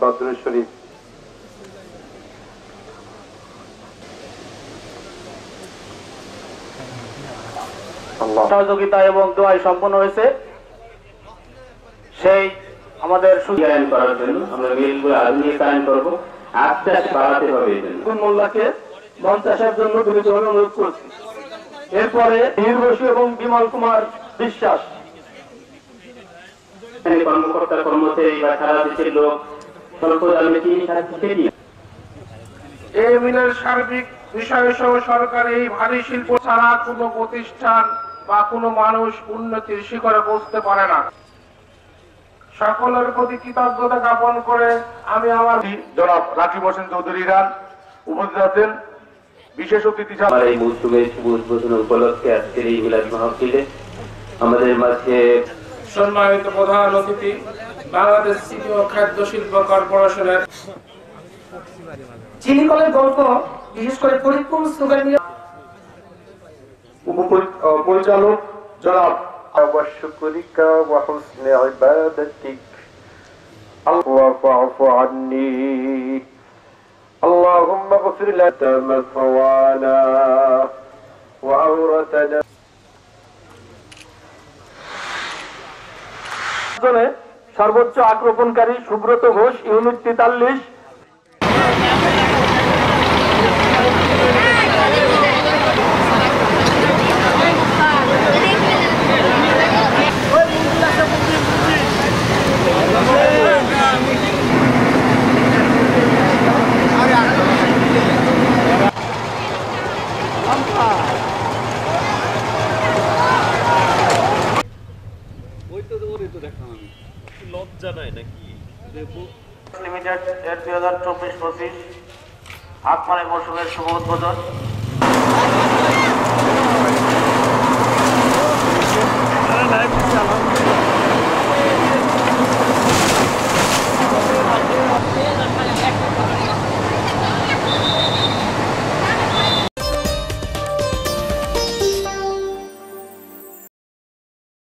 দরুদ শরীফ। সহযোগিতা এবং দোয়ায় সম্পন্ন হয়েছে। সেই আমাদের সুযোগায়ন করার জন্য আমরা মিলগুলো আধুনিক কায়ন করবো, আস্তে আস্তে বাড়াতে হবে। মোল্লাকে মঞ্চ আসার জন্য বিনীতভাবে অনুরোধ করছি। এরপরে বীরবসু এবং বিমল কুমার বিশ্বাস কর্মকর্তা কর্মচারী বা সারা দেশের লোক স্বল্প দামে চিনি খাচ্ছে। এই মিলের সার্বিক বিষয় সহ সরকার এই ভারী শিল্প ছাড়া কোনো প্রতিষ্ঠান বা কোনো মানুষ উন্নতির শিখরে পৌঁছতে পারে না। সকলের প্রতি কৃতজ্ঞতা জ্ঞাপন করে আমি আমার জনাব রাকিব হোসেন চৌধুরী ইরান উপস্থিত আছেন। বিশেষ অতিথি আমার এই মৌসুমের শুভ উদ্বোধন উপলক্ষে আজকের এই মিলাদ মাহফিলে আমাদের মাঝে সম্মানিত প্রধান অতিথি বাংলাদেশ চিনি ও খাদ্য শিল্প কর্পোরেশনের চিনি কলের গল্প, বিশেষ করে ফরিদপুর স্লোগান নিয়ে পরিচালক জনাব وشكرك وحسن عبادتك واعف عني اللهم اغفر لنا مثوانا وعورتنا সর্বোচ্চ আক্রমণকারী সুব্রত ঘোষ, ইউনিট 43। লিমিটেড এর 2024-25 হাত মারে মৌসুমের শুভ উদ্বোধন।